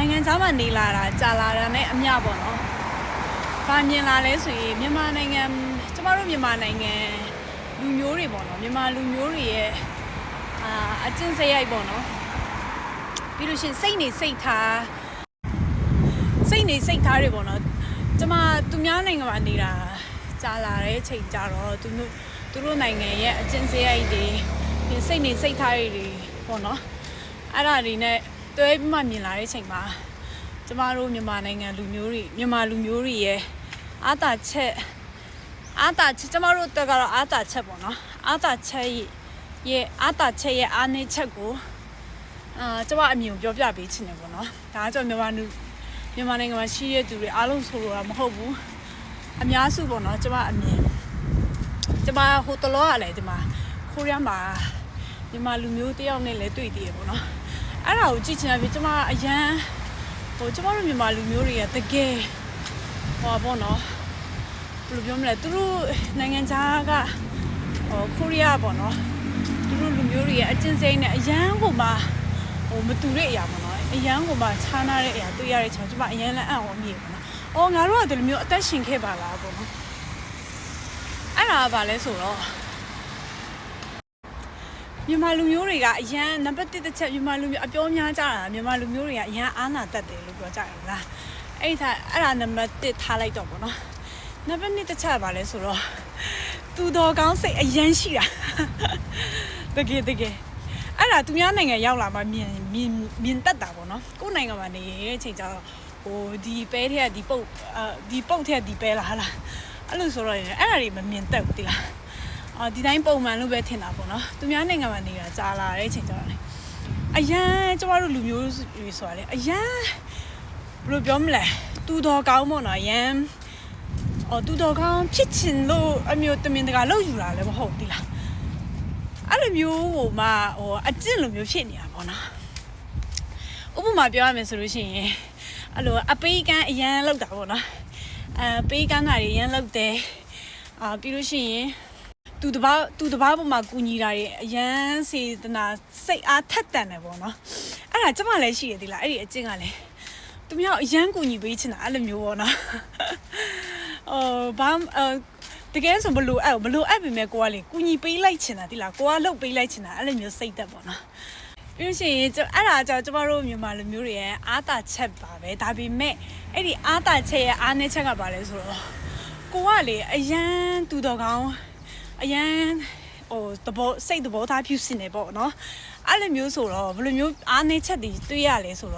နိုင်ငံခြားမှာနေလာတာကြာလာတာနဲ့အမျှပေါ့နော်။ဘာမြင်လာလဲဆိုရင်မြန်မာနိုင်ငံကျမတို့မြန်မာနိုင်ငံလူမျိုးတွေပေါ့နော်မြန်မာလူမျိုးတွေရဲ့အကျင့်စရိုက်ပေါ့နော်။ပြီးလို့ရှိရင်စိတ်နေစိတ်ထားတွေပေါ့နော်။ကျမသူများနိုင်ငံမှာနေတာကြာလာတဲ့အချိန်ကြတော့သူတို့နိုင်ငံရဲ့အကျင့်စရိုက်တွေစိတ်နေစိတ်ထားတွေပေါ့နော်။အဲ့ဒါတွေနဲ့တွဲပြီးမှမြင်လာတဲ့အချိန်မှာကျမတို့မြန်မာနိုင်ငံလူမျိုးတွေရဲ့အားသာချက်ကျမတို့တက်ကတော့အားသာချက်ပေါ့နော်အားသာချက်ရဲ့အားနည်းချက်ကိုကျမအမြင်ကိုပြောပြပေးချင်တယ်ပေါ့နော်ဒါကကျွန်တော်မြန်မာနိုင်ငံမှာရှိတဲ့သူတွေအားလုံးဆိုလို့မဟုတ်ဘူးအများစုပေါ့နော်ကျမအမြင်ကျမဟိုတလောကလည်းဒီမှာခိုးရမှာမြန်မာလူမျိုးတယောက်နဲ့လည်းတွေ့တည်ရပေါ့နော်အဲ့ဒါကိုကြည့်ချင်တယ်ကျမအရန်ကျမတို့မြန်မာလူမျိုးတွေကတကယ်ပေါ့နော်ဘယ်လိုပြောမလဲသူတို့နိုင်ငံခြားကကိုရီးယားပေါ့နော်သူတို့လူမျိုးတွေရဲ့အကျင့်စိတ်နဲ့အရန်ကိုမှမတူတဲ့အရာပေါ့နော်အရန်ကိုမှခြားနာတဲ့အရာတွေ့ရတဲ့ချိန်ကျမအရန်လည်းအံ့ဩမိပေါ့နော်ငါတို့ကဒီလိုမျိုးအသက်ရှင်ခဲ့ပါလားပေါ့နော်အဲ့ဒါကဘာလဲဆိုတော့မြန်မာလူမျိုးတွေကအရန်နံပါတ်1တစ်ချက်မြန်မာလူမျိုးအပြောများကြတာမြန်မာလူမျိုးတွေကအရန်အားနာတတ်တယ်လို့ပြောကြတယ်လားအဲ့ဒါနံပါတ်1ထားလိုက်တော့ပေါ့နော်နံပါတ်2တစ်ချက်ကဘာလဲဆိုတော့သူတော်ကောင်းစိတ်အရန်ရှိတာတကယ်အဲ့ဒါသူများနိုင်ငံရောက်လာမှမြင်တတ်တာပေါ့နော်ကိုယ်နိုင်ငံမှာနေတဲ့အချိန်ကျတော့ဒီပဲထဲကဒီပုတ်ထဲကဒီပဲလားဟာလားအဲ့လိုဆိုတော့အဲ့ဒါတွေမမြင်တတ်ဘူးတိလားဒီတိုင်းပုံမှန်လို့ပဲထင်တာပေါ့နော်သူများနိုင်ငံမှာနေတာကြာလာတဲ့အချိန်ကျတော့လေအရန်ကျမတို့လူမျိုးတွေဆိုတာလေအရန်ဘယ်လိုပြောမလဲသူတော်ကောင်းပေါ့နော်အရန်သူတော်ကောင်းဖြစ်ချင်လို့အမျိုးတမင်တကာလောက်ယူတာလည်းမဟုတ်ဘူးလားအဲ့လိုမျိုးကိုမှအကျင့်လိုမျိုးဖြစ်နေတာပေါ့နော်ဥပမာပြောရမယ်ဆိုလို့ရှိရင်အဲ့လိုအပေးကန်းအရန်လောက်တာပေါ့နော်ပေးကန်းတာတွေအရန်လောက်တယ်ပြီးလို့ရှိရင်သူတပားပေါ်မှာကူညီတာတွေအရန်စေတနာစိတ်အားထက်သန်တယ်ပေါ့နော်အဲ့ဒါကျမလည်းရှိရသေးလားအဲ့ဒီအကျင့်ကလည်းသူများအရန်ကူညီပေးချင်တာအဲ့လိုမျိုးပေါ့နော်တကယ်ဆိုမလိုအပ်ပြီမဲ့ကိုကလေကူညီပေးလိုက်ချင်တာတိလားကိုကလှုပ်ပေးလိုက်ချင်တာအဲ့လိုမျိုးစိတ်သက်ပေါ့နော်ပြီးလို့ရှိရင်အဲ့ဒါကြောင့်ကျမတို့မြန်မာလူမျိုးတွေရဲ့အားသာချက်ပါပဲဒါပေမဲ့အဲ့ဒီအားသာချက်ရဲ့အားနည်းချက်ကပါလဲဆိုတော့ကိုကလေအရန်သူတော်ကောင်းအရန်စိတ်သဘောထားဖြူစင်နေပေါ့နော်အဲ့လိုမျိုးဆိုတော့ဘယ်လိုမျိုးအားနည်းချက်တွေတွေ့ရလဲဆိုတော့